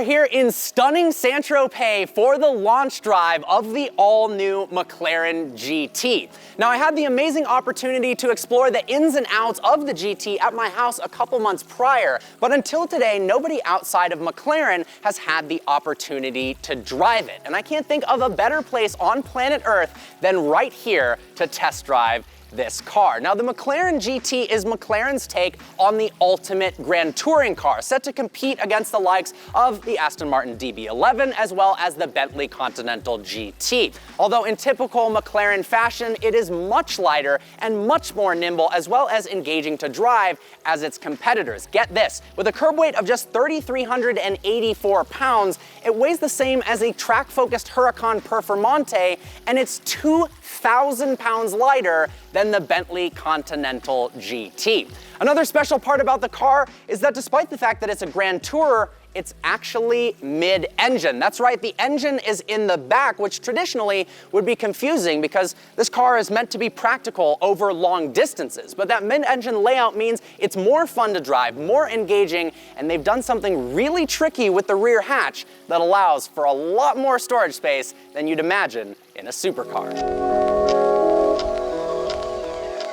here in stunning Saint-Tropez for the launch drive of the all-new McLaren GT. Now, I had the amazing opportunity to explore the ins and outs of the GT at my house a couple months prior, but until today, nobody outside of McLaren has had the opportunity to drive it. And I can't think of a better place on planet Earth than right here to test drive this car. Now, the McLaren GT is McLaren's take on the ultimate grand touring car, set to compete against the likes of the Aston Martin DB11 as well as the Bentley Continental GT. Although in typical McLaren fashion, it is much lighter and much more nimble as well as engaging to drive as its competitors. Get this, with a curb weight of just 3,384 pounds, it weighs the same as a track-focused Huracan Performante, and it's 2,000 pounds lighter than the Bentley Continental GT. Another special part about the car is that despite the fact that it's a grand tourer, it's actually mid-engine. That's right, the engine is in the back, which traditionally would be confusing because this car is meant to be practical over long distances. But that mid-engine layout means it's more fun to drive, more engaging, and they've done something really tricky with the rear hatch that allows for a lot more storage space than you'd imagine in a supercar.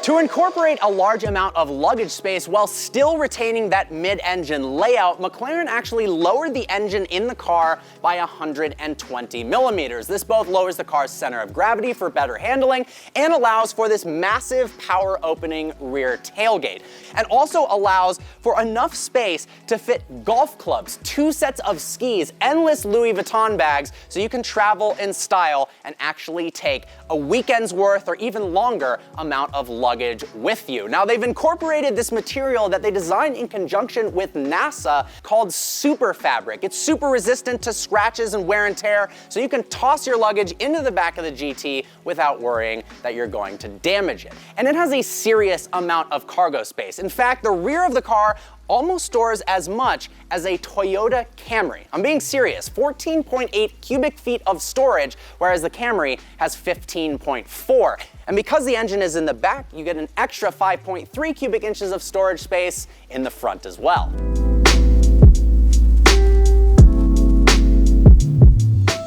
To incorporate a large amount of luggage space while still retaining that mid-engine layout, McLaren actually lowered the engine in the car by 120 millimeters. This both lowers the car's center of gravity for better handling and allows for this massive power opening rear tailgate, and also allows for enough space to fit golf clubs, 2 sets of skis, endless Louis Vuitton bags, so you can travel in style and actually take a weekend's worth or even longer amount of luggage with you. Now, they've incorporated this material that they designed in conjunction with NASA called super fabric. It's super resistant to scratches and wear and tear, so you can toss your luggage into the back of the GT without worrying that you're going to damage it. And it has a serious amount of cargo space. In fact, the rear of the car almost stores as much as a Toyota Camry. I'm being serious, 14.8 cubic feet of storage, whereas the Camry has 15.4. And because the engine is in the back, you get an extra 5.3 cubic inches of storage space in the front as well.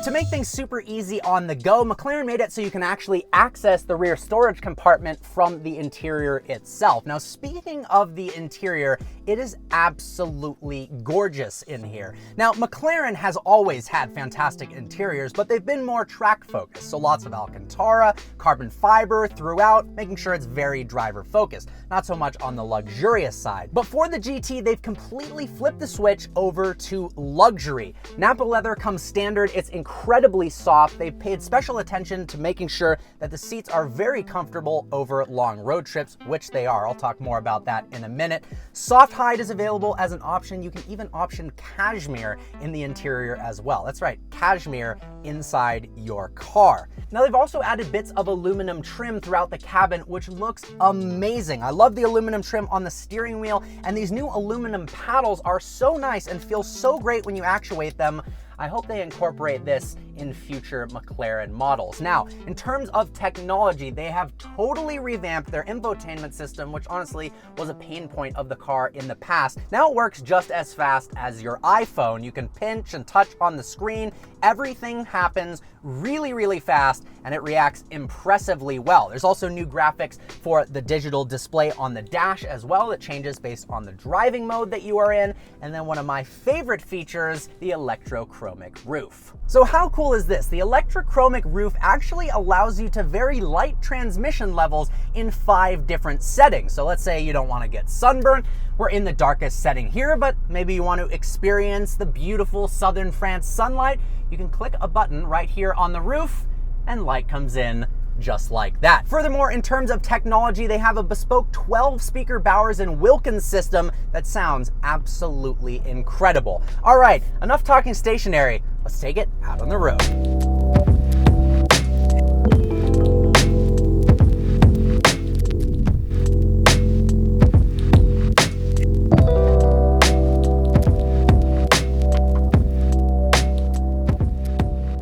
To make things super easy on the go, McLaren made it so you can actually access the rear storage compartment from the interior itself. Now, speaking of the interior, it is absolutely gorgeous in here. Now, McLaren has always had fantastic interiors, but they've been more track focused. So lots of Alcantara, carbon fiber throughout, making sure it's very driver focused, not so much on the luxurious side. But for the GT, they've completely flipped the switch over to luxury. Nappa leather comes standard. It's incredibly soft. They've paid special attention to making sure that the seats are very comfortable over long road trips, which they are. I'll talk more about that in a minute. Soft hide is available as an option. You can even option cashmere in the interior as well. That's right, cashmere inside your car. Now, they've also added bits of aluminum trim throughout the cabin, which looks amazing. I love the aluminum trim on the steering wheel, and these new aluminum paddles are so nice and feel so great when you actuate them. I hope they incorporate this in future McLaren models. Now, in terms of technology, they have totally revamped their infotainment system, which honestly was a pain point of the car in the past. Now it works just as fast as your iPhone. You can pinch and touch on the screen. Everything happens really, really fast, and it reacts impressively well. There's also new graphics for the digital display on the dash as well that changes based on the driving mode that you are in. And then one of my favorite features, the electrochromic roof. So how cool is this? The electrochromic roof actually allows you to vary light transmission levels in 5 different settings. So let's say you don't want to get sunburned. We're in the darkest setting here, but maybe you want to experience the beautiful southern France sunlight. You can click a button right here on the roof and light comes in just like that. Furthermore, in terms of technology, they have a bespoke 12-speaker Bowers & Wilkins system that sounds absolutely incredible. All right, enough talking stationary. Let's take it out on the road.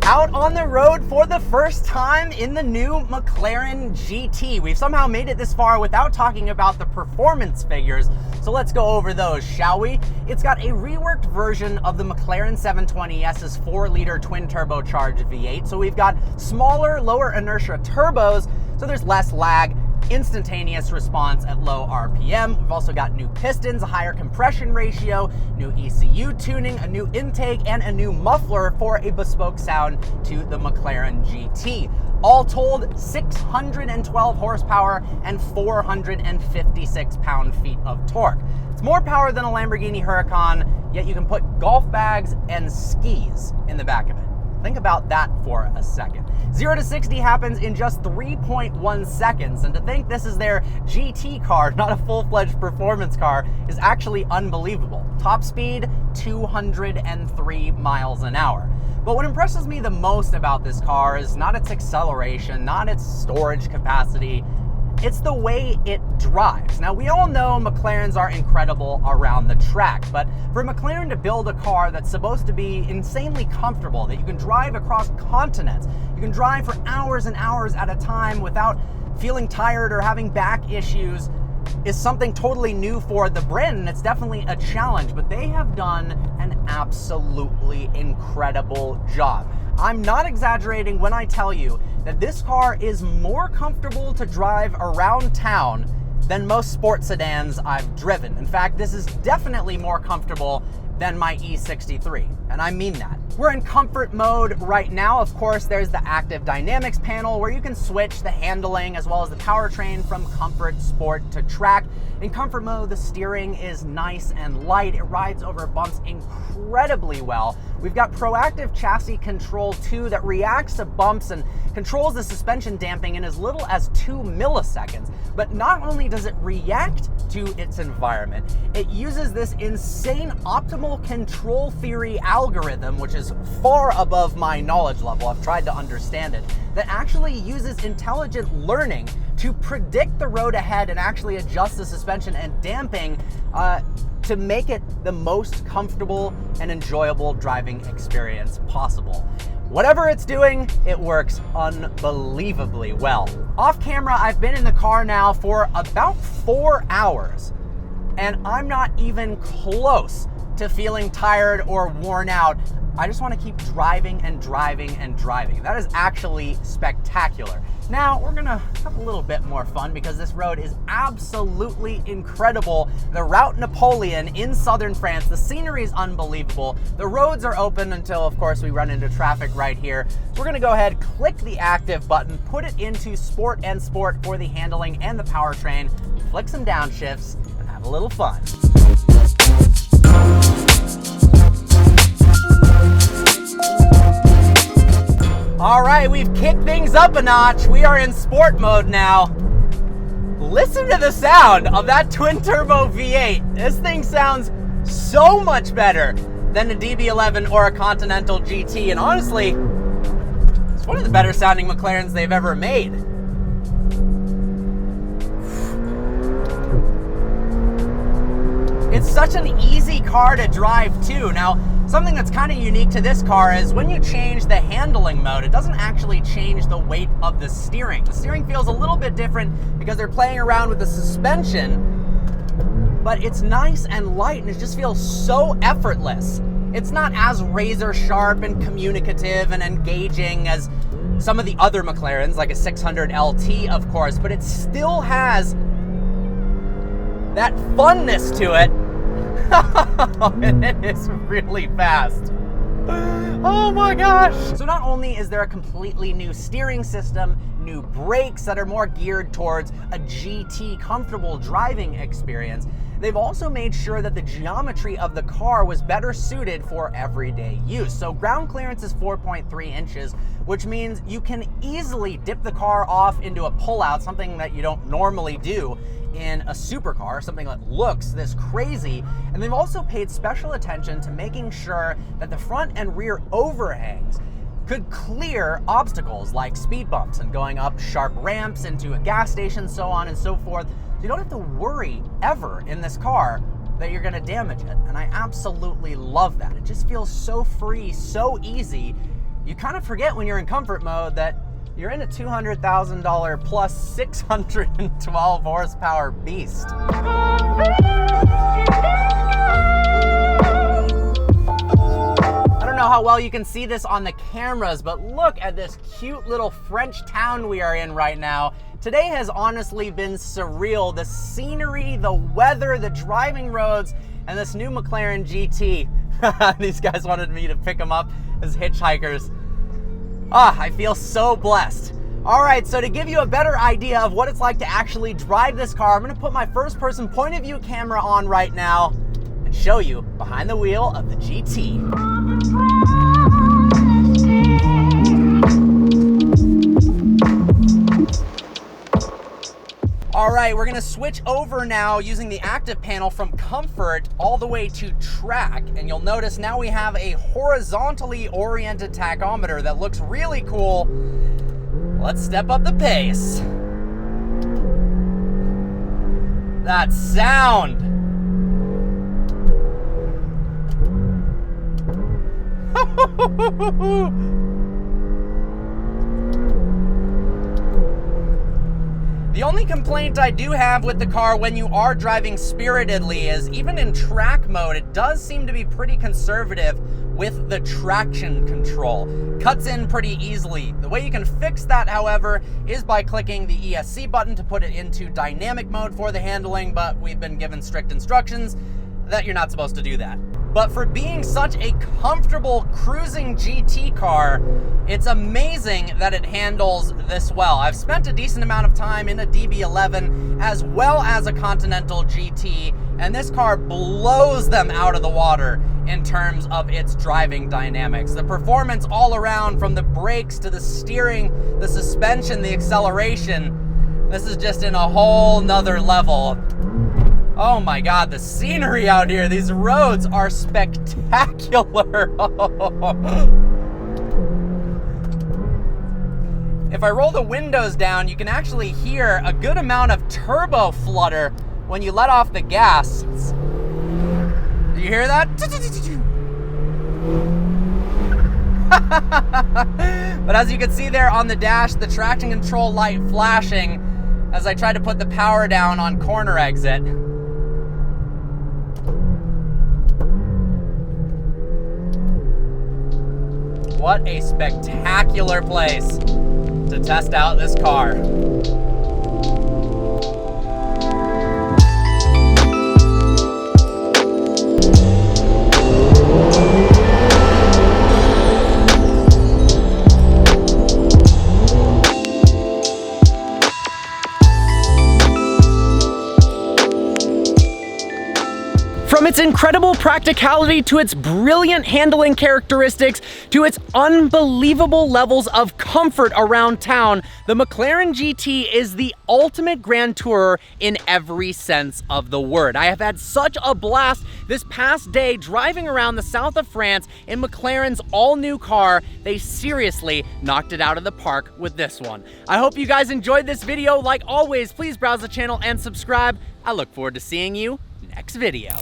Out on the road for the first time in the new McLaren GT. We've somehow made it this far without talking about the performance figures. So let's go over those, shall we? It's got a reworked version of the McLaren 720S's 4-liter twin-turbocharged V8. So we've got smaller, lower inertia turbos, so there's less lag, instantaneous response at low RPM. We've also got new pistons, a higher compression ratio, new ECU tuning, a new intake, and a new muffler for a bespoke sound to the McLaren GT. All told, 612 horsepower and 456 pound-feet of torque. It's more power than a Lamborghini Huracan, yet you can put golf bags and skis in the back of it. Think about that for a second. 0 to 60 happens in just 3.1 seconds, and to think this is their GT car, not a full-fledged performance car, is actually unbelievable. Top speed, 203 miles an hour. But what impresses me the most about this car is not its acceleration, not its storage capacity, it's the way it drives. Now, we all know McLarens are incredible around the track, but for McLaren to build a car that's supposed to be insanely comfortable, that you can drive across continents, you can drive for hours and hours at a time without feeling tired or having back issues, is something totally new for the brand, and it's definitely a challenge, but they have done an absolutely incredible job. I'm not exaggerating when I tell you that this car is more comfortable to drive around town than most sports sedans I've driven. In fact, this is definitely more comfortable than my E63, and I mean that. We're in comfort mode right now. Of course, there's the active dynamics panel where you can switch the handling as well as the powertrain from comfort, sport to track. In comfort mode, the steering is nice and light. It rides over bumps incredibly well. We've got proactive chassis control too that reacts to bumps and controls the suspension damping in as little as 2 milliseconds. But not only does it react to its environment, it uses this insane optimal control theory algorithm, which is far above my knowledge level. I've tried to understand it, that actually uses intelligent learning to predict the road ahead and actually adjust the suspension and damping to make it the most comfortable and enjoyable driving experience possible. Whatever it's doing, it works unbelievably well. Off camera, I've been in the car now for about 4 hours, and I'm not even close to feeling tired or worn out. I just want to keep driving and driving and driving. That is actually spectacular. Now, we're gonna have a little bit more fun because this road is absolutely incredible. The Route Napoleon in southern France, the scenery is unbelievable. The roads are open until, of course, we run into traffic right here. We're gonna go ahead, click the active button, put it into sport and sport for the handling and the powertrain, flick some downshifts, and have a little fun. All right, we've kicked things up a notch. We are in sport mode now. Listen to the sound of that twin-turbo V8. This thing sounds so much better than a DB11 or a Continental GT, and honestly, it's one of the better sounding McLarens they've ever made. It's such an easy car to drive too. Now, something that's kind of unique to this car is when you change the handling mode, it doesn't actually change the weight of the steering. The steering feels a little bit different because they're playing around with the suspension, but it's nice and light and it just feels so effortless. It's not as razor sharp and communicative and engaging as some of the other McLarens, like a 600 LT, of course, but it still has that funness to it. And it is really fast. Oh my gosh. So not only is there a completely new steering system, new brakes that are more geared towards a GT comfortable driving experience, they've also made sure that the geometry of the car was better suited for everyday use. So ground clearance is 4.3 inches, which means you can easily dip the car off into a pullout, something that you don't normally do in a supercar, something that looks this crazy. And they've also paid special attention to making sure that the front and rear overhangs could clear obstacles like speed bumps and going up sharp ramps into a gas station, so on and so forth. You don't have to worry ever in this car that you're gonna damage it. And I absolutely love that. It just feels so free, so easy. You kind of forget when you're in comfort mode that you're in a $200,000 plus 612 horsepower beast. how well you can see this on the cameras, but look at this cute little French town we are in right now. Today has honestly been surreal. The scenery, the weather, the driving roads, and this new McLaren GT. These guys wanted me to pick them up as hitchhikers. I feel so blessed. All right, so to give you a better idea of what it's like to actually drive this car, I'm gonna put my first person point of view camera on right now and show you behind the wheel of the GT. All right, we're gonna switch over now using the active panel from comfort all the way to track. And you'll notice now we have a horizontally oriented tachometer that looks really cool. Let's step up the pace. That sound. The only complaint I do have with the car when you are driving spiritedly is even in track mode, it does seem to be pretty conservative with the traction control. Cuts in pretty easily. The way you can fix that, however, is by clicking the ESC button to put it into dynamic mode for the handling, but we've been given strict instructions that you're not supposed to do that. But for being such a comfortable cruising GT car, it's amazing that it handles this well. I've spent a decent amount of time in a DB11 as well as a Continental GT, and this car blows them out of the water in terms of its driving dynamics. The performance all around, from the brakes to the steering, the suspension, the acceleration, this is just in a whole nother level. Oh my God, the scenery out here, these roads are spectacular. If I roll the windows down, you can actually hear a good amount of turbo flutter when you let off the gas. Do you hear that? But as you can see there on the dash, the traction control light flashing as I try to put the power down on corner exit. What a spectacular place to test out this car. From its incredible practicality to its brilliant handling characteristics to its unbelievable levels of comfort around town, the McLaren GT is the ultimate grand tourer in every sense of the word. I have had such a blast this past day driving around the south of France in McLaren's all-new car. They seriously knocked it out of the park with this one. I hope you guys enjoyed this video. Like always, please browse the channel and subscribe. I look forward to seeing you next video.